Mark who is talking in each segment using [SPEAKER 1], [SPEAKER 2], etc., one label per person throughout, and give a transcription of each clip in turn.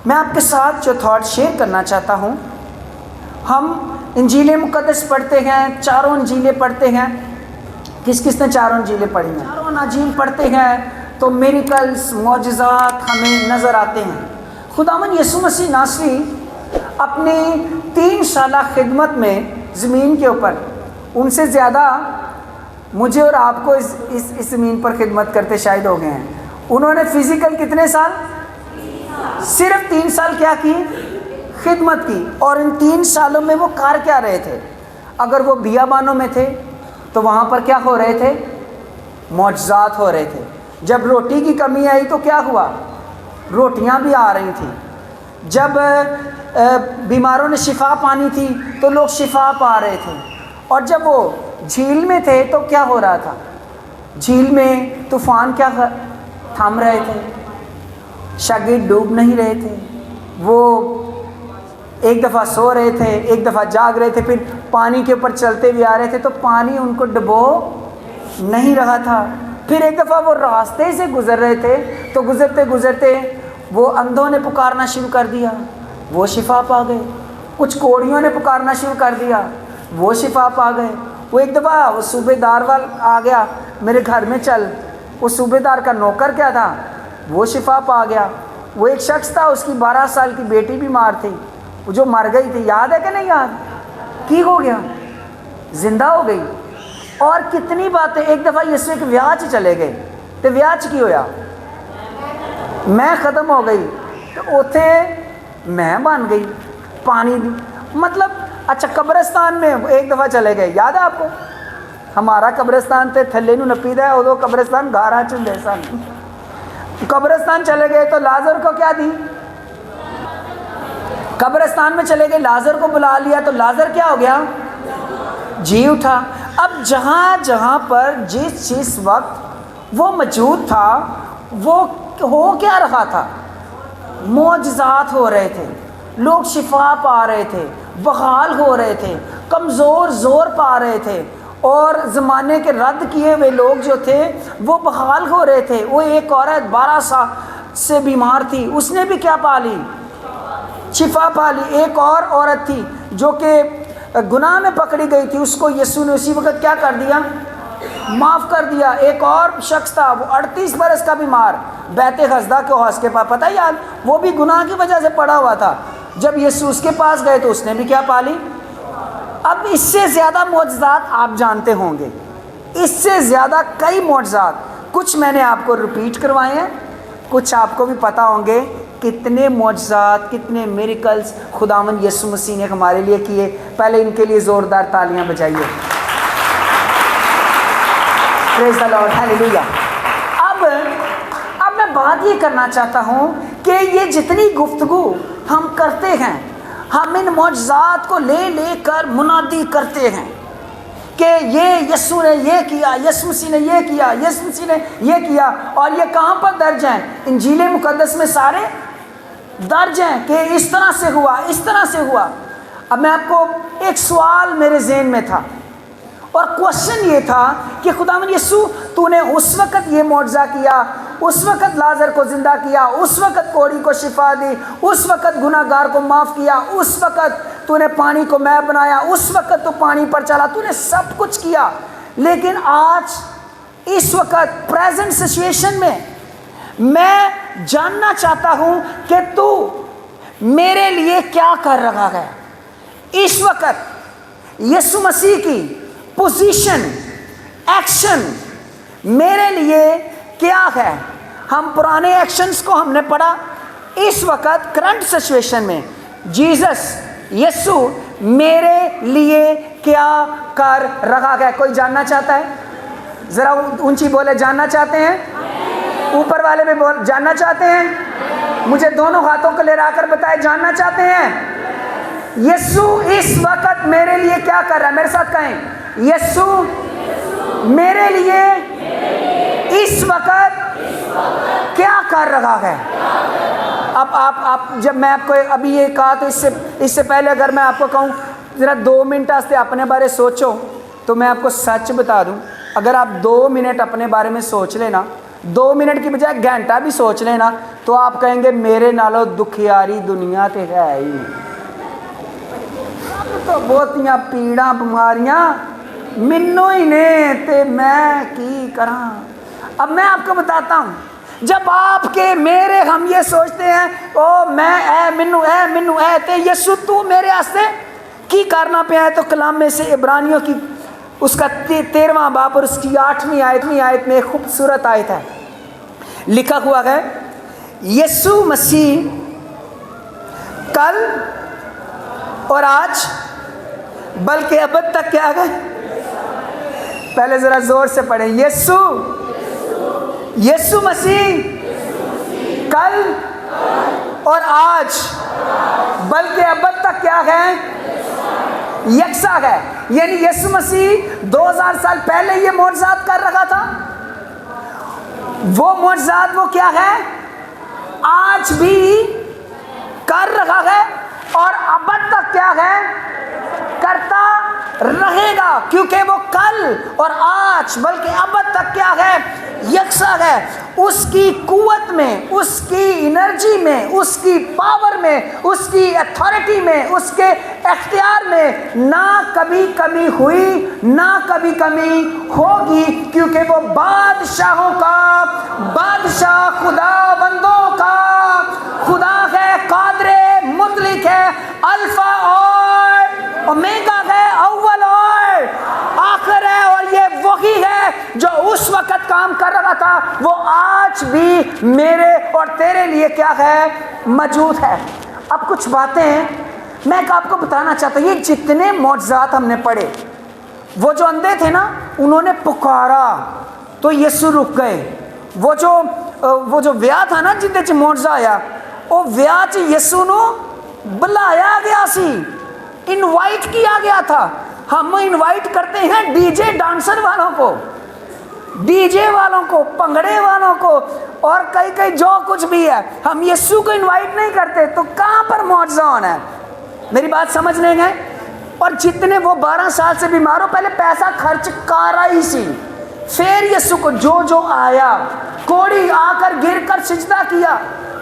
[SPEAKER 1] میں آپ کے ساتھ جو تھاٹ شیئر کرنا چاہتا ہوں، ہم انجیل مقدس پڑھتے ہیں، چاروں انجیلیں پڑھتے ہیں۔ کس کس نے چاروں انجیلیں پڑھی ہیں؟ چاروں اناجیل پڑھتے ہیں تو میریکلز، معجزات ہمیں نظر آتے ہیں۔ خداوند یسوع مسیح ناصری اپنی 3 سالہ خدمت میں زمین کے اوپر، ان سے زیادہ مجھے اور آپ کو اس زمین پر خدمت کرتے شاید ہو گئے ہیں۔ انہوں نے فزیکل کتنے سال؟ صرف 3 سال کیا کی؟ خدمت کی۔ اور ان 3 سالوں میں وہ کار کیا رہے تھے؟ اگر وہ بیابانوں میں تھے تو وہاں پر کیا ہو رہے تھے؟ معجزات ہو رہے تھے۔ جب روٹی کی کمی آئی تو کیا ہوا؟ روٹیاں بھی آ رہی تھیں۔ جب بیماروں نے شفا پانی تھی تو لوگ شفا پا رہے تھے۔ اور جب وہ جھیل میں تھے تو کیا ہو رہا تھا؟ جھیل میں طوفان کیا تھام رہے تھے، شاگرد ڈوب نہیں رہے تھے۔ وہ ایک دفعہ سو رہے تھے، ایک دفعہ جاگ رہے تھے، پھر پانی کے اوپر چلتے ہوئے آ رہے تھے تو پانی ان کو ڈبو نہیں رہا تھا۔ پھر ایک دفعہ وہ راستے سے گزر رہے تھے تو گزرتے گزرتے وہ اندھوں نے پکارنا شروع کر دیا، وہ شفا پا گئے۔ کچھ کوڑیوں نے پکارنا شروع کر دیا، وہ شفا پا گئے۔ وہ ایک دفعہ وہ صوبے دار آ گیا، میرے گھر میں چل۔ وہ صوبے دار کا نوکر کیا تھا؟ وہ شفا پا گیا۔ وہ ایک شخص تھا، اس کی 12 سال کی بیٹی بیمار تھی، وہ جو مر گئی تھی، یاد ہے کہ نہیں یاد؟ کی ہو گیا؟ زندہ ہو گئی۔ اور کتنی باتیں۔ ایک دفعہ یسوع ایک ویاہ چلے گئے تو ویاہ کی ہویا؟ میں ختم ہو گئی تو اتھے میں بن گئی پانی دی۔ مطلب اچھا، قبرستان میں ایک دفعہ چلے گئے، یاد ہے آپ کو؟ ہمارا قبرستان تے تھلے نو نپی دا ہے، ادو قبرستان گارا چندے سن۔ قبرستان چلے گئے تو لازر کو کیا دی؟ قبرستان میں چلے گئے، لازر کو بلا لیا تو لازر کیا ہو گیا؟ جی اٹھا۔ اب جہاں جہاں پر جس وقت وہ موجود تھا وہ ہو کیا رہا تھا؟ معجزات ہو رہے تھے، لوگ شفا پا رہے تھے، بحال ہو رہے تھے، کمزور زور پا رہے تھے، اور زمانے کے رد کیے ہوئے لوگ جو تھے وہ بحال ہو رہے تھے۔ وہ ایک عورت 12 سال سے بیمار تھی، اس نے بھی کیا پا لی؟ شفا پا لی۔ ایک اور عورت تھی جو کہ گناہ میں پکڑی گئی تھی، اس کو یسوع نے اسی وقت کیا کر دیا؟ معاف کر دیا۔ ایک اور شخص تھا، وہ 38 برس کا بیمار، بیت حسدہ کے حوض کے پاس، پتہ یاد؟ وہ بھی گناہ کی وجہ سے پڑا ہوا تھا۔ جب یسوع اس کے پاس گئے تو اس نے بھی کیا پا لی؟ اب اس سے زیادہ معجزات آپ جانتے ہوں گے، اس سے زیادہ کئی معجزات، کچھ میں نے آپ کو ریپیٹ کروائے ہیں، کچھ آپ کو بھی پتہ ہوں گے کتنے معجزات، کتنے میریکلز خداوند یسوع مسیح نے ہمارے لیے کیے۔ پہلے ان کے لیے زوردار تالیاں بجائیے۔ پریز دی لارڈ، ہیلیلویا۔ اب میں بات یہ کرنا چاہتا ہوں کہ یہ جتنی گفتگو ہم کرتے ہیں، ہم ان معجزات کو لے لے کر منادی کرتے ہیں کہ یہ یسوع نے یہ کیا، یسوع مسیح نے یہ کیا، یسوع مسیح نے یہ کیا، اور یہ کہاں پر درج ہیں؟ انجیل مقدس میں سارے درج ہیں کہ اس طرح سے ہوا، اس طرح سے ہوا۔ اب میں آپ کو ایک سوال میرے ذہن میں تھا، اور کوشچن یہ تھا کہ خداوند یسوع تو نے اس وقت یہ معجزہ کیا، اس وقت لازر کو زندہ کیا، اس وقت کوڑی کو شفا دی، اس وقت گناہ گار کو معاف کیا، اس وقت تو نے پانی کو مے بنایا، اس وقت تو پانی پر چلا، تو نے سب کچھ کیا۔ لیکن آج اس وقت پریزنٹ سچویشن میں جاننا چاہتا ہوں کہ تو میرے لیے کیا کر رہا ہے۔ اس وقت یسوع مسیح کی پوزیشن، ایکشن میرے لیے کیا ہے؟ ہم پرانے ایکشنز کو ہم نے پڑھا، اس وقت کرنٹ سچویشن میں جیزس یسوع میرے لیے کیا کر رہا ہے؟ کوئی جاننا چاہتا ہے؟ ذرا اونچی بولے، جاننا چاہتے ہیں؟ اوپر والے میں بول، جاننا چاہتے ہیں؟ مجھے دونوں ہاتھوں کو لہرا کر بتائے، جاننا چاہتے ہیں؟ یسوع اس وقت میرے لیے کیا کر رہا ہے؟ میرے ساتھ کہیں، یسوع میرے لیے اس وقت کیا کر رہا ہے؟ اب آپ جب میں آپ کو ابھی یہ کہا تو اس سے پہلے اگر میں آپ کو کہوں ذرا 2 منٹ سے اپنے بارے سوچو، تو میں آپ کو سچ بتا دوں، اگر آپ 2 منٹ اپنے بارے میں سوچ لینا، 2 منٹ کی بجائے گھنٹہ بھی سوچ لینا تو آپ کہیں گے میرے نالوں دکھیاری دنیا تے ہے ہی نہیں. تو بہتیاں پیڑاں بیماریاں منو ہی نے تے میں کی کراں. اب میں آپ کو بتاتا ہوں جب آپ کے میرے ہم یہ سوچتے ہیں او میں اے منو اے تے یسو تو میرے واسطے کی کرنا پیا ہے. تو کلام میں سے عبرانیوں کی اس کا 13واں باب اور اس کی 8ویں آیت میں ایک خوبصورت آیت ہے. لکھا ہوا ہے یسوع مسیح کل اور آج بلکہ ابد تک کیا ہے. پہلے ذرا زور سے پڑھیں. یسوع مسیح کل اور آج بلکہ ابد تک کیا ہے, یکساں ہے. یعنی یسوع مسیح 2000 سال پہلے یہ معجزات کر رہا تھا, وہ معجزات وہ کیا ہے آج بھی کر رہا ہے اور ابد تک کیا ہے کرتا رہے گا, کیونکہ وہ کل اور آج بلکہ ابد تک کیا ہے یکساں ہے. اس کی قوت میں, اس کی انرجی میں, اس کی پاور میں, اس کی اتھارٹی میں, اس کے اختیار میں نہ کبھی کمی ہوئی نہ کبھی کمی ہوگی, کیونکہ وہ بادشاہوں کا بادشاہ, خدا بندوں کا خدا ہے, قادر مطلق ہے, الفا اور اومیگا ہے, اول اور آخر ہے. اور یہ وہی ہے جو اس وقت کام کر رہا تھا وہ آج بھی میرے اور تیرے لیے کیا ہے موجود ہے. اب کچھ باتیں میں آپ کو بتانا چاہتا ہوں. یہ جتنے معجزات ہم نے پڑھے, وہ جو اندھے تھے نا انہوں نے پکارا تو یسوع رک گئے. وہ جو ویاہ تھا نا جندے چ معجزہ آیا, وہ ویاہ چ یسوع نو بلایا گیا سی, انوائٹ کیا گیا تھا. ہم انوائٹ کرتے ہیں ڈی جے ڈانسر والوں کو, ڈی جے والوں کو, پنگڑے والوں کو اور کئی جو کچھ بھی ہے, ہم یسوع کو انوائٹ نہیں کرتے. تو کہاں پر معجزہ ہونا ہے؟ میری بات سمجھ لیں گے. اور جتنے وہ 12 سال سے بیمار ہو, پہلے پیسہ خرچ کر رہی سی, پھر یسوع کو جو آیا, کوڑی آ کر گر کر سجدہ کیا.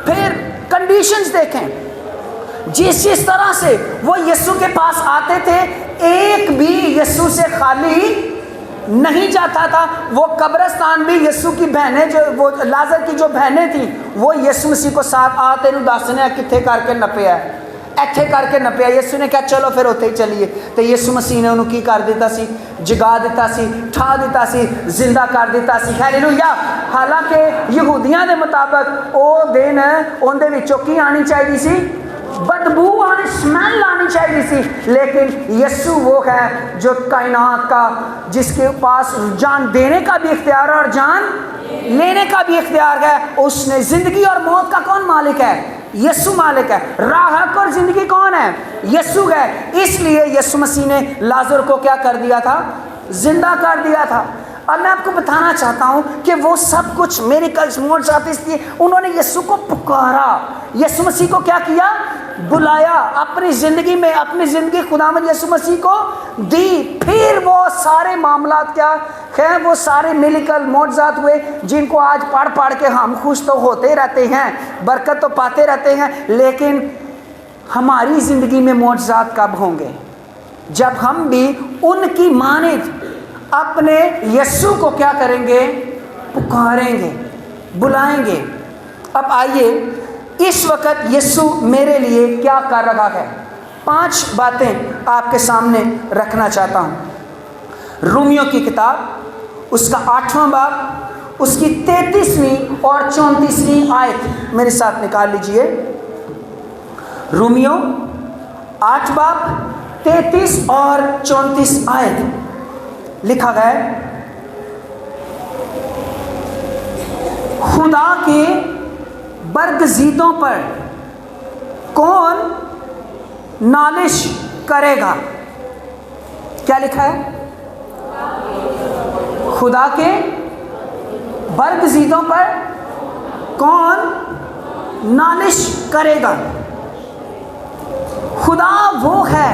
[SPEAKER 1] پھر کنڈیشنز دیکھیں, جس طرح سے وہ یسوع کے پاس آتے تھے ایک بھی یسوع سے خالی نہیں جاتا تھا. وہ قبرستان بھی یسوع کی بہنیں, جو وہ لازر کی جو بہنیں تھیں, وہ یسوع مسیح کو ساتھ آتے نو دسنے کتنے کر کے نپیا, ایتھے کر کے نپیا. یسوع نے کہا چلو پھر اتنے ہی چلیے. تو یسوع مسیح نے انہوں کی کر دیتا سی, جگا دیتا سی, ٹھا دیتا سی, زندہ کر دیتا سی. ہیلیلویا. حالانکہ یہودیاں دے مطابق او دن ان دے وچوں کی آنی چاہیے سی, بدبو آنی, سمیل آنی چاہیے سی. لیکن یسوع وہ ہے جو کائنات کا, جس کے پاس جان دینے کا بھی اختیار ہے اور جان لینے کا بھی اختیار ہے. اس نے زندگی اور موت کا کون مالک ہے؟ یسوع مالک ہے. راہ حق اور زندگی کون ہے؟ یسوع ہے. اس لیے یسوع مسیح نے لازر کو کیا کر دیا تھا؟ زندہ کر دیا تھا. اور میں آپ کو بتانا چاہتا ہوں کہ وہ سب کچھ میریکلز معجزات اس لیے انہوں نے یسوع کو پکارا, یسوع مسیح کو کیا کیا؟ بلایا اپنی زندگی میں, اپنی زندگی خداوند یسوع مسیح کو دی. پھر وہ سارے معاملات کیا ہیں, وہ سارے میریکل معجزات ہوئے جن کو آج پڑھ کے ہم خوش تو ہوتے رہتے ہیں, برکت تو پاتے رہتے ہیں. لیکن ہماری زندگی میں معجزات کب ہوں گے؟ جب ہم بھی ان کی مانند اپنے یسوع کو کیا کریں گے؟ پکاریں گے, بلائیں گے. اب آئیے اس وقت یسوع میرے لیے کیا کر رہا ہے, 5 باتیں آپ کے سامنے رکھنا چاہتا ہوں. رومیوں کی کتاب اس کا 8واں باب اس کی 33ویں اور 34ویں آیت میرے ساتھ نکال لیجئے. رومیوں 8 باب 33 اور 34 آیت لکھا گیا ہے, خدا کے برگزیدوں پر کون نالش کرے گا؟ کیا لکھا ہے؟ خدا کے برگزیدوں پر کون نالش کرے گا؟ خدا وہ ہے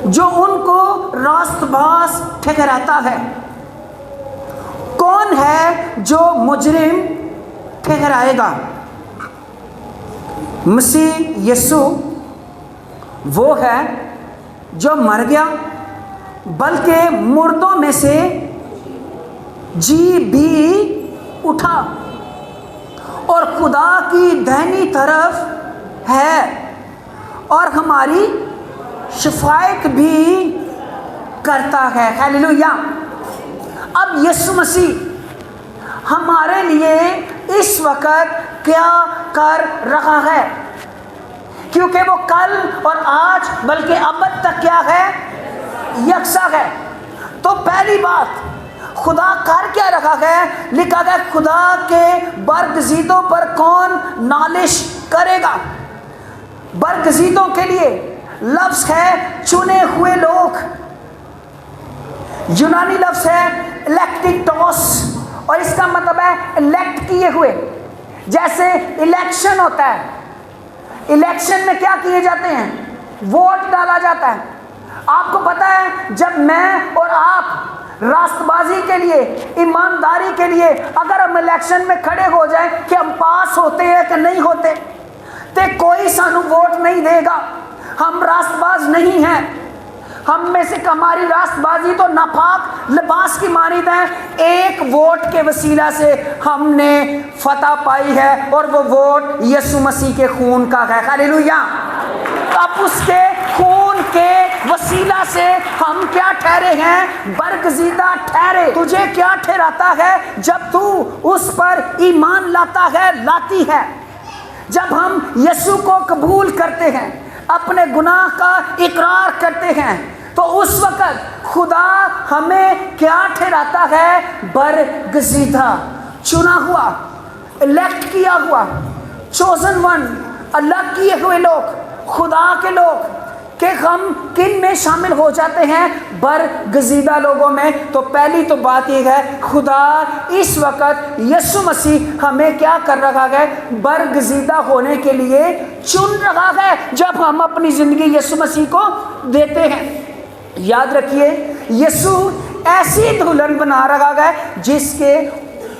[SPEAKER 1] جو ان کو راست باز ٹھہراتا ہے. کون ہے جو مجرم ٹھہرائے گا؟ مسیح یسوع وہ ہے جو مر گیا بلکہ مردوں میں سے جی بھی اٹھا اور خدا کی دہنی طرف ہے اور ہماری شفاعت بھی کرتا ہے۔ ہیلیلویا۔ اب یسوع مسیح ہمارے لیے اس وقت کیا کر رہا ہے؟ کیونکہ وہ کل اور آج بلکہ ابد تک کیا ہے؟ یکساں ہے۔ تو پہلی بات خدا کر کیا رہا ہے؟ لکھا گیا خدا کے برگزیدوں پر کون نالش کرے گا؟ برگزیدوں کے لیے لفظ ہے چنے ہوئے لوگ، یونانی لفظ ہے الیکٹیکٹوس، اور اس کا مطلب ہے الیکٹ کیے ہوئے۔ جیسے الیکشن ہوتا ہے، الیکشن میں کیا کیے جاتے ہیں؟ ووٹ ڈالا جاتا ہے۔ آپ کو پتا ہے جب میں اور آپ راست بازی کے لیے، ایمانداری کے لیے اگر ہم الیکشن میں کھڑے ہو جائیں کہ ہم پاس ہوتے ہیں کہ نہیں ہوتے، تو کوئی سانو ووٹ نہیں دے گا، ہم راست باز نہیں ہیں۔ ہم میں سے ہماری راست بازی تو ناپاک لباس کی مانند ہے، ایک ووٹ کے وسیلہ سے ہم نے فتح پائی ہے اور وہ ووٹ یسوع مسیح کے خون کا ہے۔ ہیلیلویا۔ اب اس کے خون کے وسیلہ سے ہم کیا ٹھہرے ہیں؟ برگزیدہ ٹھہرے۔ تجھے کیا ٹھہراتا ہے جب تو اس پر ایمان لاتا ہے، لاتی ہے؟ جب ہم یسوع کو قبول کرتے ہیں، اپنے گناہ کا اقرار کرتے ہیں، تو اس وقت خدا ہمیں کیا ٹھہراتا ہے؟ برگزیدہ، چنا ہوا، الیکٹ کیا ہوا، چوزن ون، الگ کیے ہوئے لوگ، خدا کے لوگ۔ کہ ہم کن میں شامل ہو جاتے ہیں؟ برگزیدہ لوگوں میں۔ تو پہلی تو بات یہ ہے خدا اس وقت یسوع مسیح ہمیں کیا کر رہا ہے؟ برگزیدہ ہونے کے لیے چن رہا ہے جب ہم اپنی زندگی یسوع مسیح کو دیتے ہیں۔ یاد رکھیے یسوع ایسی دلہن بنا رہا ہے جس کے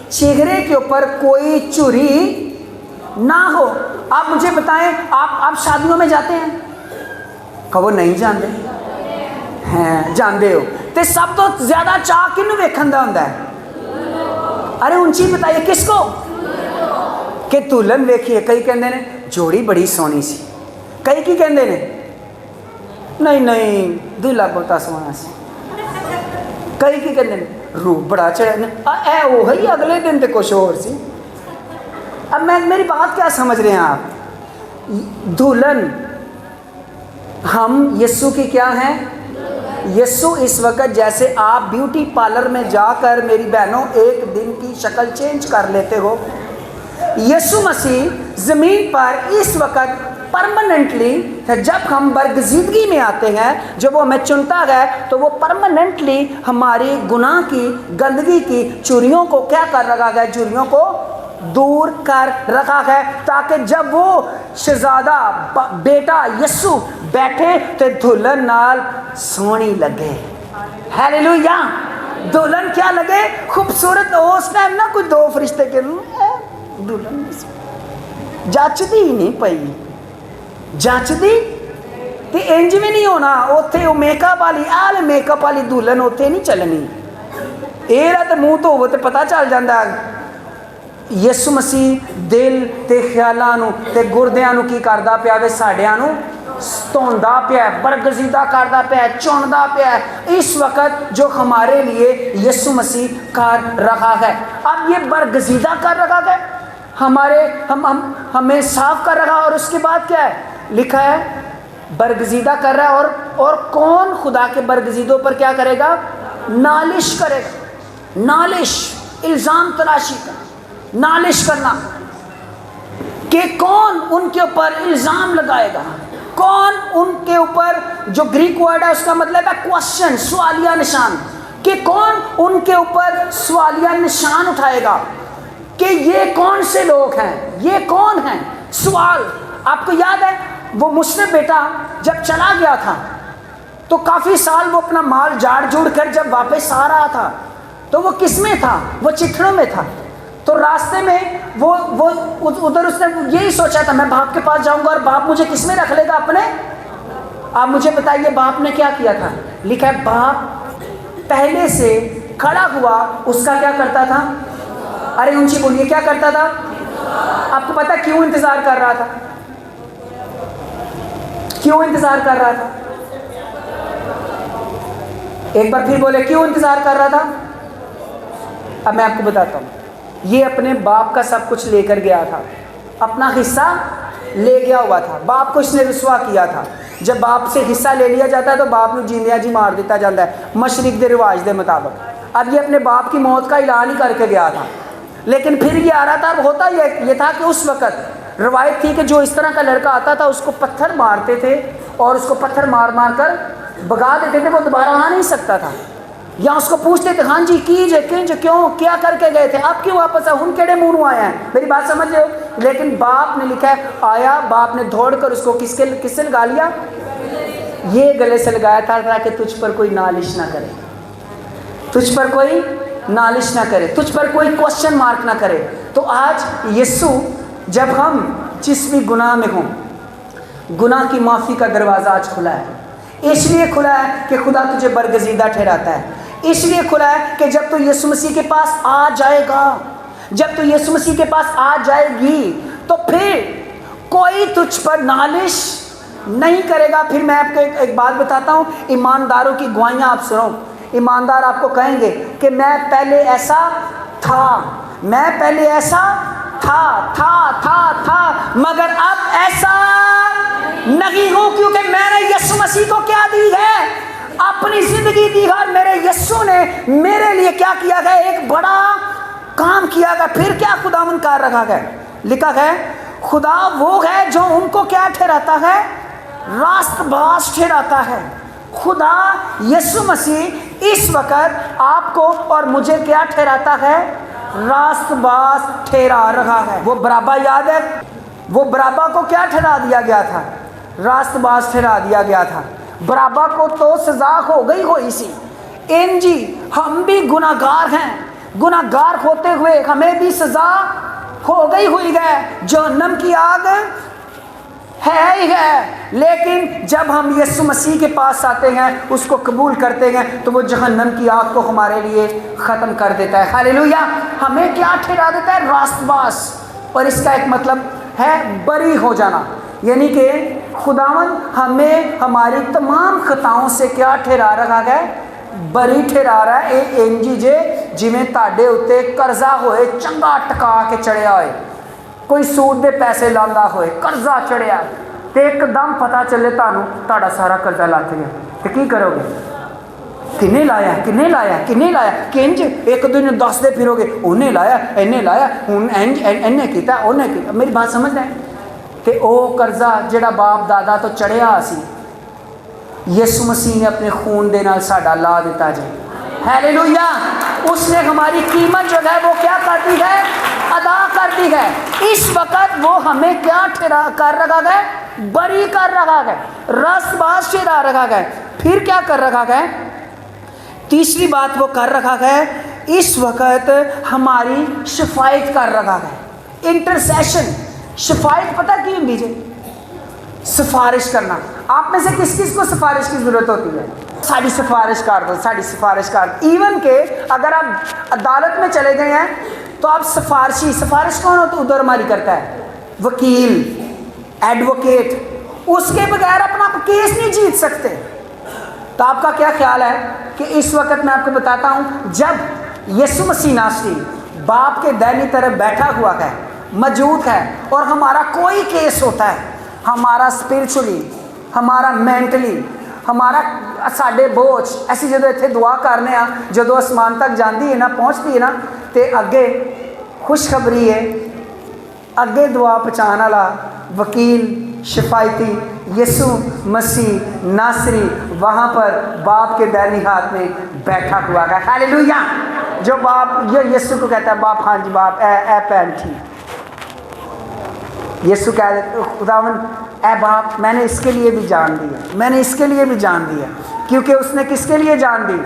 [SPEAKER 1] چہرے کے اوپر کوئی چوری نہ ہو۔ آپ مجھے بتائیں، آپ شادیوں میں جاتے ہیں؟ کہو نہیں جاندے ہیں، جاندے ہو تے سب تو زیادہ چاہ کنوں ویکھن دا ہوندا ہے؟ ارے اونچی بتائیے کس کو؟ کہ دلہن ویکھیے۔ کئی کہندے نے جوڑی بڑی سونی سی، کئی کی کہندے نے نہیں نہیں دلہا بہت سونا سی، کئی کی کہندے نے روح بڑا چڑھا اے وہی اگلے دن تے کچھ اور سی۔ اب میری بات کیا سمجھ رہے ہیں آپ؟ دلہن ہم یسوع کی کیا ہیں؟ یسوع اس وقت جیسے آپ بیوٹی پارلر میں جا کر میری بہنوں ایک دن کی شکل چینج کر لیتے ہو، یسوع مسیح زمین پر اس وقت پرماننٹلی، جب ہم برگزیدگی میں آتے ہیں، جب وہ ہمیں چنتا ہے تو وہ پرماننٹلی ہماری گناہ کی، گندگی کی چوریوں کو کیا کر رہا ہے؟ چوریوں کو دور کر رکھا ہے، تاکہ جب وہ شہزادہ بیٹا یسوع بیٹھے تو دلہن نال سونی لگے۔ ہیلیلویا۔ دلہن کیا لگے؟ خوبصورت۔ اس ٹائم نہ کوئی دو فرشتے کے دلہن جچدی ہی نہیں پئی، جچدی تے انج بھی نہیں ہونا۔ اوتھے وہ میک اپ والی آل میک اپ والی دلہن اوتھے نہیں چلنی، ایرا تے منہ تو ہوے تے پتہ چل جاندا۔ یسوع مسیح دل تے خیالاں نو تے گردیاں نو کی کردا پیا وے؟ ساڈیاں نو ستوندا پیا، برگزیدہ کردا پیا، چندا پیا اس وقت جو ہمارے لیے یسوع مسیح کر رہا ہے۔ اب یہ برگزیدہ کر رہا ہے، ہمیں صاف کر رہا، اور اس کے بعد کیا ہے لکھا ہے؟ برگزیدہ کر رہا ہے، اور کون خدا کے برگزیدوں پر کیا کرے گا؟ نالش کرے گا۔ نالش، الزام تراشی کا، نالش کرنا کہ کون ان کے اوپر الزام لگائے گا، کون ان کے اوپر، جو گریک ورڈ ہے اس کا مطلب ہے کوشچن، سوالیہ نشان، کہ کون ان کے اوپر سوالیہ نشان اٹھائے گا کہ یہ کون سے لوگ ہیں، یہ کون ہیں؟ سوال۔ آپ کو یاد ہے وہ مصرف بیٹا جب چلا گیا تھا تو کافی سال وہ اپنا مال جاڑ جوڑ کر جب واپس آ رہا تھا تو وہ کس میں تھا؟ وہ چٹھڑوں میں تھا. تو راستے میں وہ ادھر اس نے یہی سوچا تھا میں باپ کے پاس جاؤں گا اور باپ مجھے کس میں رکھ لے گا؟ اپنے. آپ مجھے بتائیے باپ نے کیا کیا تھا؟ لکھا ہے باپ پہلے سے کھڑا ہوا اس کا کیا کرتا تھا؟ ارے اونچی بولیے, کیا کرتا تھا؟ آپ کو پتا کیوں انتظار کر رہا تھا؟ کیوں انتظار کر رہا تھا؟ ایک بار پھر بولے, کیوں انتظار کر رہا تھا؟ اب میں آپ کو بتاتا ہوں. یہ اپنے باپ کا سب کچھ لے کر گیا تھا, اپنا حصہ لے گیا ہوا تھا. باپ کو اس نے رسوا کیا تھا. جب باپ سے حصہ لے لیا جاتا ہے تو باپ نے جیندیا جی مار دیتا جاتا ہے مشرق دے رواج دے مطابق. اب یہ اپنے باپ کی موت کا اعلان ہی کر کے گیا تھا, لیکن پھر یہ آ رہا تھا. اب ہوتا یہ تھا کہ اس وقت روایت تھی کہ جو اس طرح کا لڑکا آتا تھا اس کو پتھر مارتے تھے اور اس کو پتھر مار مار کر بگا دیتے تھے, وہ دوبارہ آ نہیں سکتا تھا. یا اس کو پوچھتے تھے ہاں جی کیجے کنج کیوں کیا کر کے گئے تھے, اب کیوں واپس آئے, ہن کیڑے منہ آئے ہیں, میری بات سمجھ رہے ہو. لیکن باپ نے لکھا ہے آیا, باپ نے دوڑ کر اس کو کس سے لگا لیا؟ یہ گلے سے لگایا تھا تاکہ تجھ پر کوئی نالش نہ کرے, تجھ پر کوئی نالش نہ کرے, تجھ پر کوئی کوشچن مارک نہ کرے. تو آج یسوع جب ہم جس بھی گناہ میں ہوں, گناہ کی معافی کا دروازہ آج کھلا ہے. اس لیے کھلا ہے کہ خدا تجھے برگزیدہ ٹھہراتا ہے. اس لیے کھلا ہے کہ جب تو یسوع مسیح کے پاس آ جائے گا, جب تو یسوع مسیح کے پاس آ جائے گی تو پھر کوئی تجھ پر نالش نہیں کرے گا. پھر میں آپ کو ایک بات بتاتا ہوں, ایمانداروں کی گواہیاں آپ سنو. ایماندار آپ کو کہیں گے کہ میں پہلے ایسا تھا, میں پہلے ایسا تھا مگر اب ایسا نہیں ہوں, کیونکہ میں نے یسوع مسیح کو کیا دی ہے؟ اپنی زندگی دی ہے. اور میرے یسوع نے میرے لیے کیا کیا گیا؟ ایک بڑا کام کیا گیا. پھر کیا خداوند کار رکھا گیا؟ لکھا ہے خدا وہ ہے جو ان کو کیا ٹھہراتا ہے؟ راست باز ٹھہراتا ہے. خدا یسوع مسیح اس وقت آپ کو اور مجھے کیا ٹھہراتا ہے؟ راست باز ٹھہرا رہا ہے. وہ برابا یاد ہے, وہ برابا کو کیا ٹھہرا دیا گیا تھا؟ راست باز ٹھہرا دیا گیا تھا. برابا کو تو سزا ہو گئی ہوئی سی. ان جی ہم بھی گناہ گار ہیں, گناہ گار ہوتے ہوئے ہمیں بھی سزا ہو گئی ہوئی ہے. جہنم کی آگ ہے ہی ہے, لیکن جب ہم یسوع مسیح کے پاس آتے ہیں, اس کو قبول کرتے ہیں, تو وہ جہنم کی آگ کو ہمارے لیے ختم کر دیتا ہے. ہاللیلویا. ہمیں کیا ٹھہرا دیتا ہے؟ راست باز. اور اس کا ایک مطلب ہے بری ہو جانا, یعنی کہ خداوند ہمیں ہماری تمام خطاؤں سے کیا ٹھہرا رکھا ہے؟ بری ٹھہرا رہا ہے. انجی جے جویں تاڈے اوتے قرضہ ہوئے چنگا ٹکا کے چڑھیا ہوئے, کوئی سود دے پیسے لاندا ہوئے, قرضہ چڑھیا تے ایک دم پتہ چلے تانوں تہاڈا سارا قرضہ لگ گیا, تے کی کرو گے؟ کنے لایا کنے لایا کنے لایا کنج ایک دن دسدے پھرو گے اونے لایا اینے لایا ہن اینے کیتا اونے کیتا. میری بات سمجھ رہے ہیں؟ تے او قرضہ جڑا باپ دادا تو چڑھیا سی, یسوع مسیح نے اپنے خون دے نال ساڈا لا دیتا جی. ہاللیلویا. اس نے ہماری قیمت جو ہے وہ کیا کر دی ہے؟ ادا کر دی ہے. اس وقت وہ ہمیں کیا ٹھہرا کر رکھا گیا؟ بری کر رکھا گیا, راست باز ٹھہرا رکھا گیا. پھر کیا کر رکھا گیا؟ تیسری بات وہ کر رکھا گیا, اس وقت ہماری شفاعت کر رکھا گیا. انٹرسیشن. شفاعت پتہ کی ہوندی جی؟ سفارش کرنا. آپ میں سے کس کس کو سفارش کی ضرورت ہوتی ہے؟ ساری سفارش کر دو, ساری سفارش کر دو. ایون کہ اگر آپ عدالت میں چلے گئے ہیں تو آپ سفارش کون ہوتا ہے؟ ادھر ہماری کرتا ہے وکیل, ایڈوکیٹ. اس کے بغیر اپنا کیس نہیں جیت سکتے. تو آپ کا کیا خیال ہے کہ اس وقت میں آپ کو بتاتا ہوں, جب یسوع مسیح ناصری باپ کے دائنی طرف بیٹھا ہوا ہے, موجود ہے, اور ہمارا کوئی کیس ہوتا ہے, ہمارا اسپرچولی, ہمارا مینٹلی, ہمارا ساڈے بوجھ ایسی جدو اتنے دعا کرنے ہاں, جدو آسمان تک جاندی ہے نا, پہنچتی ہے نا, تے اگے خوشخبری ہے, اگے دعا پہنچانے والا وکیل شفایتی یسوع مسیح ناصری وہاں پر باپ کے دائنی ہاتھ میں بیٹھا ہوا ہے. ہاللیلویا. جو باپ یہ یسوع کو کہتا ہے باپ, ہاں جی باپ, اے پین ٹھیک. یسوع کہہ دیتے خداوند اے باپ, میں نے اس کے لیے بھی جان دی ہے, میں نے اس کے لیے بھی جان دی ہے, کیونکہ اس نے کس کے لیے جان دی؟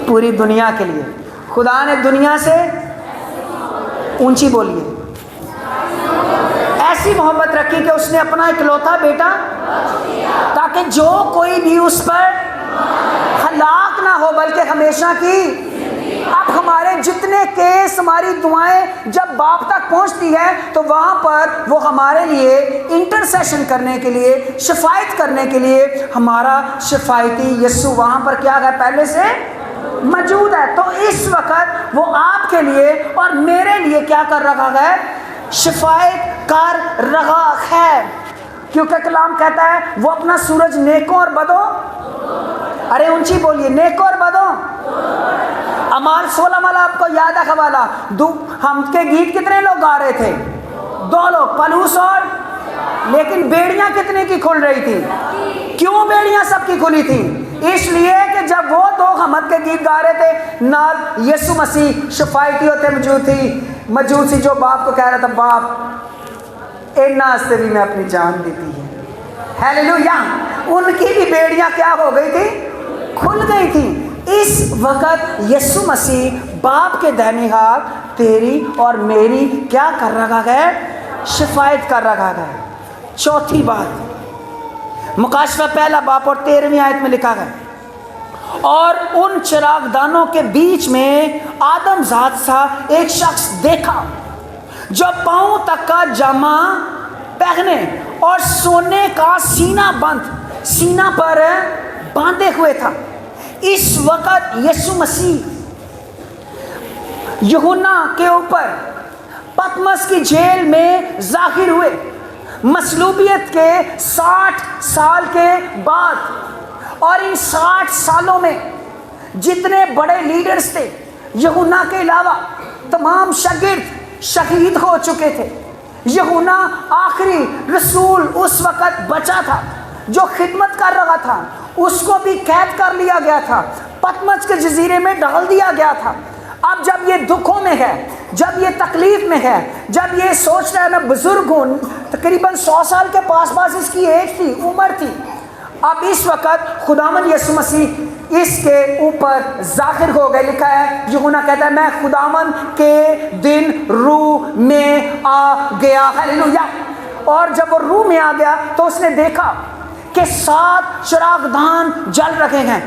[SPEAKER 1] پوری دنیا کے لیے. خدا نے دنیا سے اونچی بولیے ایسی محبت رکھی کہ اس نے اپنا اکلوتا بیٹا تاکہ جو کوئی بھی اس پر ہلاک نہ ہو بلکہ ہمیشہ کی. اب ہمارے جتنے کیس ہماری دعائیں جب باپ تک پہنچتی ہے تو وہاں پر وہ ہمارے لیے انٹرسیشن کرنے کے لیے شفاعت کرنے کے لیے ہمارا شفاعتی یسوع وہاں پر کیا ہے پہلے سے موجود ہے. تو اس وقت وہ آپ کے لیے اور میرے لیے کیا کر رہا ہے شفاعت کر رہا ہے کیونکہ کلام کہتا ہے وہ اپنا سورج نیکوں اور بدوں ارے اونچی بولیے نیکوں اور بدوں اعمال 16 والا آپ کو یاد ہے حوالہ ہم کے گیت کتنے لوگ گا رہے تھے 2 لوگ پلوس اور لیکن بیڑیاں کتنے کی کھل رہی تھی کیوں بیڑیاں سب کی کھلی تھی اس لیے کہ جب وہ 2 حمد کے گیت گا رہے تھے نال یسوع مسیح شفاعتی ہوتے موجود تھی جو باپ کو کہہ رہا تھا باپ اینا ہستے بھی میں اپنی جان دیتی ہے ہیلیلویا ان کی بھی بیڑیاں کیا ہو گئی تھی کھل گئی تھی. اس وقت یسوع مسیح باپ کے دہنے ہاتھ تیری اور میری کیا کر رہا ہے شفاعت کر رہا ہے. چوتھی بات مکاشفہ پہلا باب اور 13ویں آیت میں لکھا ہے اور ان چراغ دانوں کے بیچ میں آدم ذات سا ایک شخص دیکھا جو پاؤں تک کا جامہ پہنے اور سونے کا سینہ پر باندھے ہوئے تھا. اس وقت یسوع مسیح یوحنا کے اوپر پتمس کی جیل میں ظاہر ہوئے مصلوبیت کے 60 سال کے بعد اور ان 60 سالوں میں جتنے بڑے لیڈرز تھے یوحنا کے علاوہ تمام شاگرد شہید ہو چکے تھے. یوحنا آخری رسول اس وقت بچا تھا جو خدمت کر رہا تھا. اس کو بھی قید کر لیا گیا تھا پتمس کے جزیرے میں ڈال دیا گیا تھا. اب جب یہ دکھوں میں ہے جب یہ تکلیف میں ہے جب یہ سوچ رہا ہے میں بزرگ ہوں تقریباً 100 سال کے پاس اس کی ایج تھی عمر تھی. اب اس وقت خداوند یسوع مسیح اس کے اوپر ظاہر ہو گئے. لکھا ہے یوحنا کہتا ہے میں خداوند کے دن روح میں آ گیا. ہیلیلویا. اور جب وہ روح میں آ گیا تو اس نے دیکھا کہ 7 چراغ دان جل رہے ہیں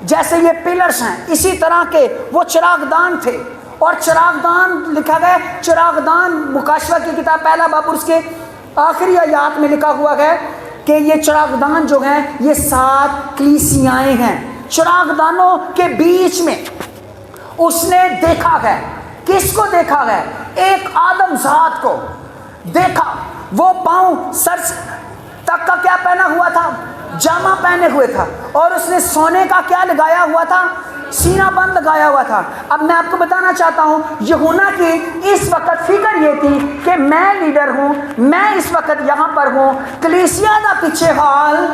[SPEAKER 1] جیسے یہ پلرز ہیں اسی طرح کے وہ چراغ دان تھے. اور چراغ دان لکھا گیا چراغ دان مکاشفہ کی کتاب پہلا باب اس کے آخری آیات میں لکھا ہوا ہے کہ یہ چراغ دان جو ہیں یہ 7 کلیسیائیں ہیں. چراغ دانوں کے بیچ میں اس نے دیکھا ہے کس کو دیکھا ہے ایک آدم ذات کو دیکھا. وہ پاؤں سر تک کا کیا پہنا ہوا تھا جامہ پہنے ہوئے تھا اور اس نے سونے کا کیا لگایا ہوا تھا سینہ بند لگایا ہوا تھا. اب میں آپ کو بتانا چاہتا ہوں یوحنا کی اس وقت فکر یہ تھی کہ میں لیڈر ہوں میں اس وقت یہاں پر ہوں کلیسیا دا پیچھے حال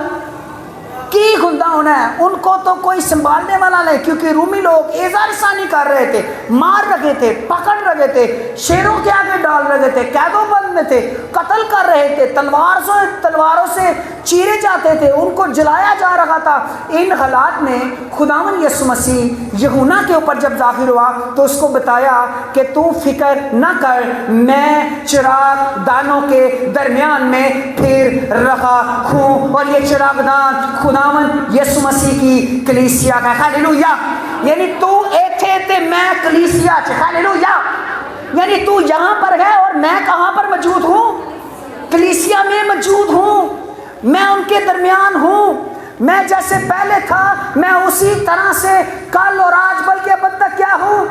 [SPEAKER 1] کی گندا ہونا ہے. ان کو تو کوئی سنبھالنے والا نہیں کیونکہ رومی لوگ ایزا رسانی کر رہے تھے مار رہے تھے پکڑ رہے تھے شیروں کے آگے ڈال رہے تھے قیدوں بند میں تھے قتل کر رہے تھے تلواروں سے چیرے جاتے تھے ان کو جلایا جا رہا تھا. ان حالات میں خداوند یسوع مسیح یوحنا کے اوپر جب ظاہر ہوا تو اس کو بتایا کہ تو فکر نہ کر میں چراغ دانوں کے درمیان میں پھر رہا ہوں اور یہ چراغ دان خداوند یسوع مسیح کی کلیسیا کا. ہیلیلویا. یعنی تو ایتھے تے میں کلیسیا چ. ہیلیلویا. یعنی تو یہاں پر ہے اور میں کہاں پر موجود ہوں کلیسیا میں موجود ہوں میں ان کے درمیان ہوں. میں جیسے پہلے تھا میں اسی طرح سے کل اور آج بلکہ اب تک کیا ہوں.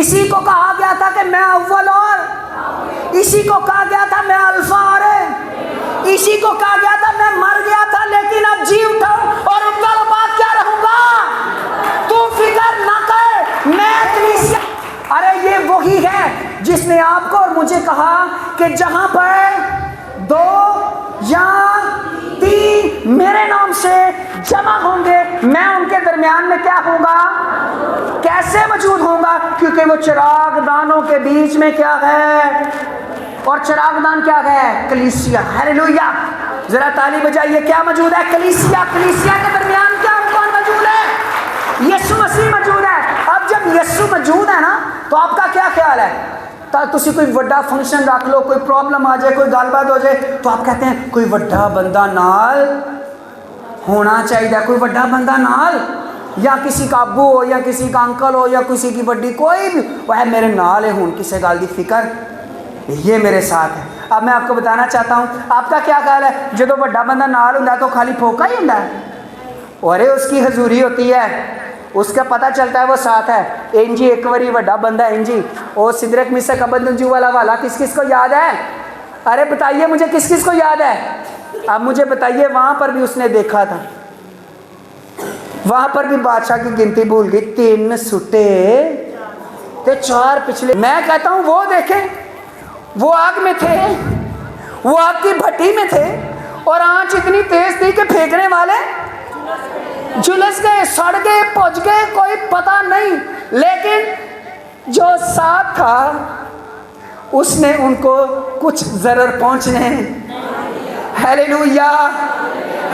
[SPEAKER 1] اسی کو کہا گیا تھا کہ میں اول اور اسی کو کہا گیا تھا میں الفا اور اسی کو کہا گیا تھا میں مر گیا تھا لیکن اب جی اٹھا ہوں اور ان کا بعد کیا رہوں گا. تو فکر نہ کر میں کلیسیا. ارے یہ وہی ہے جس نے آپ کو اور مجھے کہا کہ جہاں پر 2 یا 3 میرے نام سے جمع ہوں گے میں ان کے درمیان میں کیا ہوں گا کیسے موجود ہوں گا کیونکہ وہ چراغ دانوں کے بیچ میں کیا ہے اور چراغ دان کیا ہے کلیسیا. ہیلیلویا. ذرا تالی بجائیے کیا موجود ہے کلیسیا. کلیسیا کے درمیان کیا کون موجود ہے یسو مسیح موجود ہے. اب جب یسو موجود ہے نا تو آپ کا کیا خیال ہے؟ تسی کوئی وڈا فنکشن رکھ لو, کوئی پرابلم آ جائے, کوئی گل بات ہو جائے, تو آپ کہتے ہیں کوئی وڈا بندہ نال ہونا چاہیے, کوئی وڈا بندہ نال, یا کسی کا ابو ہو یا کسی کا انکل ہو یا کسی کی بڑی کوئی بھی وہ میرے نال ہے, ہوں کسی گل دی فکر, یہ میرے ساتھ ہے. اب میں آپ کو بتانا چاہتا ہوں, آپ کا کیا خیال ہے جب وڈا بندہ نال ہوں تو خالی پھوکا ہی ہوں, اور اس کی حضوری ہوتی ہے, اس کا پتہ چلتا ہے وہ ساتھ ہے. انجی ایک باری وڈا بندہ انجی اور سدرک مسک ابدنجو والا کس کس کو یاد ہے؟ ارے بتائیے مجھے کس کس کو یاد ہے؟ اب مجھے بتائیے, وہاں پر بھی اس نے دیکھا تھا, وہاں پر بھی بادشاہ کی گنتی بھول گئی, 3 سٹے تے 4 پچھلے. میں کہتا ہوں وہ دیکھیں, وہ آگ میں تھے, وہ آگ کی بھٹی میں تھے, اور آنچ اتنی تیز تھی کہ پھینکنے والے جھلس گئے, سڑ گئے, پہنچ گئے, کوئی پتہ نہیں. لیکن جو ساتھ تھا اس نے ان کو کچھ ضرر پہنچنے. Hallelujah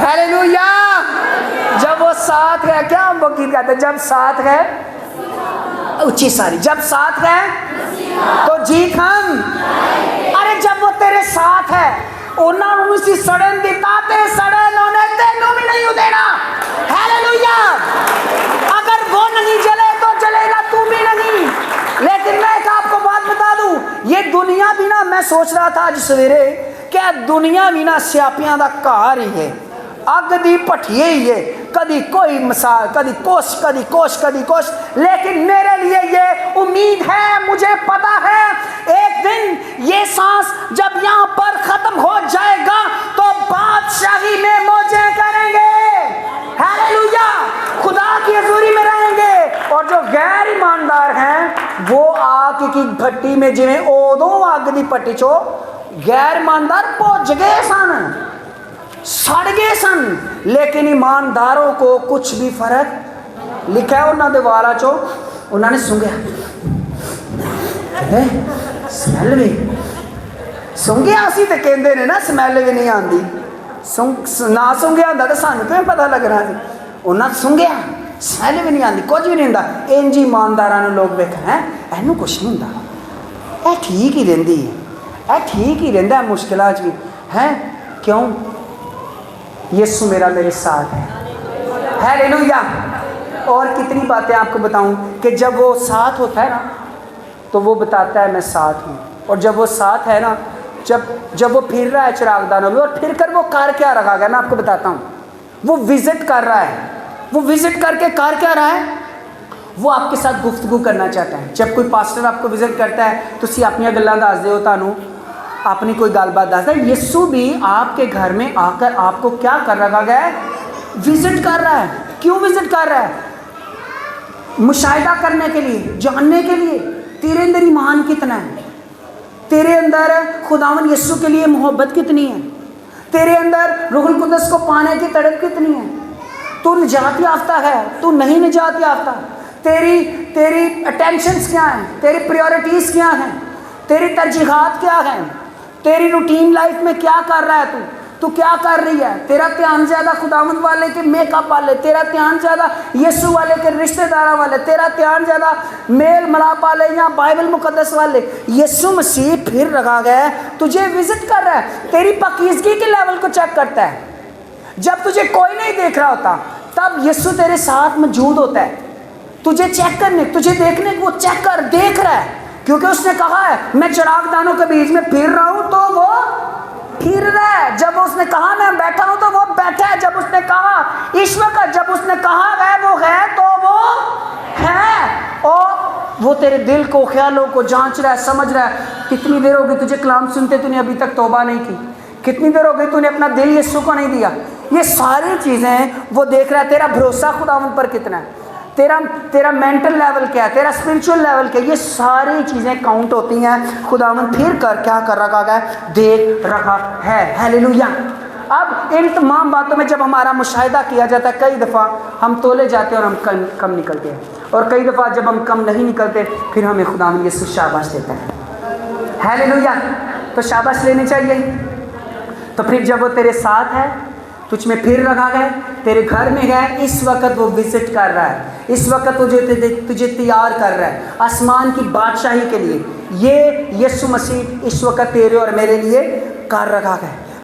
[SPEAKER 1] hallelujah. جب وہ ساتھ گئے, کیا ہم وکیل کہتے ہیں, جب ساتھ گئے اچھی ساری, جب ساتھ گئے تو جیت ہم. ارے جب وہ تیرے ساتھ ہے, انہوں نے اسی سڑن دیتا تے سڑن انہیں تینوں بھی نہیں دینا. ہیلیلویا. اگر وہ نہیں جلے تو جلے گا تو بھی نہیں. لیکن میں ایک آپ کو بات بتا دوں, یہ دنیا بھی نا, میں سوچ رہا تھا آج سویرے کہ دنیا بھی نا سیاپیاں دا کار ہی ہے, اگ دی پٹھیے ہی ہے, کدی کوئی مثال, کدی کوش, کدی کوش, کدی کوش. لیکن میرے لیے یہ امید ہے, مجھے پتا ہے ایک دن یہ سانس جب یہاں پر ختم ہو جائے گا تو بادشاہی میں موجیں کریں گے. ہیلیلویا. خدا کی حضوری میں رہیں گے. اور جو غیر ایماندار ہیں وہ آگ کی بھٹی میں جویں اودوں اگ دی پٹی چو غیر ایماندار پہنچ گئے سن, سڑ گئے سن. لیکن ایمانداروں کو کچھ بھی فرق, لکھا ہے انہوں نے والا چو, انہوں نے سنگیا, سمیل بھی سنگیا, اسی تو کہندے نے نا سمیل بھی نہیں آندی, نہ سنگیا ہوندا تو سانوں کیوں پتہ لگ رہا سی. انہاں سنگیا, سمیل بھی نہیں آندی, کچھ بھی نہیں ہوندا. انج ایمانداراں لوگ ویکھ ہیں اینوں کچھ نہیں ہوندا, اے ٹھیک ہی رہندی ہے, اے ٹھیک ہی رہندا ہے مشکلات بھی ہیں. کیوں؟ یسوع میرے ساتھ ہے. ہیلیلویا. اور کتنی باتیں آپ کو بتاؤں کہ جب وہ ساتھ ہوتا ہے نا تو وہ بتاتا ہے میں ساتھ ہوں. اور جب وہ ساتھ ہے نا, جب وہ پھر رہا ہے چراغ دانوں میں, اور پھر کر وہ کر کیا رکھا گیا, میں آپ کو بتاتا ہوں. وہ وزٹ کر رہا ہے, وہ وزٹ کر کے کر کیا رہا ہے, وہ آپ کے ساتھ گفتگو کرنا چاہتا ہے. جب کوئی پاسٹر آپ کو وزٹ کرتا ہے تو اسی اپنی گلاں دس دیو, تانوں اپنی کوئی گل بات دستا ہے. یسوع بھی آپ کے گھر میں آ کر آپ کو کیا کر رکھا گیا ہے, وزٹ کر رہا ہے. کیوں وزٹ کر رہا ہے؟ مشاہدہ کرنے کے لیے, جاننے کے لیے تیرے اندر ایمان کتنا ہے, تیرے اندر خداوند یسوع کے لیے محبت کتنی ہے, تیرے اندر روح القدس کو پانے کی تڑپ کتنی ہے, تو نجات یافتہ ہے, تو نہیں نجات یافتہ, تیری اٹینشنز کیا ہیں, تیری پریورٹیز کیا ہیں, تیری ترجیحات کیا ہیں, تیری روٹین لائف میں کیا کر رہا ہے, تو کیا کر رہی ہے. تیرا دھیان زیادہ خداوند والے کے میک اپ والے, تیرا دھیان زیادہ یسوع والے کے رشتہ داروں والے, تیرا دھیان زیادہ میل ملاپ والے یا بائبل مقدس والے. یسوع مسیح پھر رکھا گیا ہے, تجھے وزٹ کر رہا ہے, تیری پاکیزگی کے لیول کو چیک کرتا ہے. جب تجھے کوئی نہیں دیکھ رہا ہوتا تب یسوع تیرے ساتھ موجود ہوتا ہے, تجھے چیک کرنے, تجھے دیکھنے کو چیک کر, دیکھ رہا ہے. کیونکہ اس نے کہا ہے میں چراغ دانوں کے بیچ میں پھر رہا ہوں تو وہ پھر رہا ہے. جب اس نے کہا میں بیٹھا ہوں تو وہ بیٹھا ہے. جب اس نے کہا اس وقت, جب اس نے کہا ہے وہ ہے تو وہ ہے. اور وہ تیرے دل کو, خیالوں کو جانچ رہا ہے, سمجھ رہا ہے. کتنی دیر ہو گئی تجھے کلام سنتے, تو نے ابھی تک توبہ نہیں کی, کتنی دیر ہو گئی تو نے اپنا دل یسوع کو نہیں دیا. یہ ساری چیزیں وہ دیکھ رہا ہے. تیرا بھروسہ خداوند پر کتنا ہے, تیرا مینٹل لیول کیا ہے, تیرا اسپرچل لیول کیا ہے, یہ ساری چیزیں کاؤنٹ ہوتی ہیں. خداوند پھر کیا کر رکھا گیا ہے, دیکھ رہا ہے. ہیلیلویا. اب ان تمام باتوں میں جب ہمارا مشاہدہ کیا جاتا ہے, کئی دفعہ ہم تولے جاتے ہیں اور ہم کم نکلتے ہیں, اور کئی دفعہ جب ہم کم نہیں نکلتے پھر ہمیں خداوند یسوع شاباش دیتا ہے. ہیلیلویا. تو شاباش لینی چاہیے. تو پھر جب وہ تیرے ساتھ ہے تجھ میں پھر رکھا گیا، تیرے گھر میں ہے، اس وقت وہ وزٹ کر رہا ہے، اس وقت وہ جو تجھے تیار کر رہا ہے آسمان کی بادشاہی کے لیے۔ یہ یسوع مسیح اس وقت تیرے اور میرے لیے کر رکھا گیا۔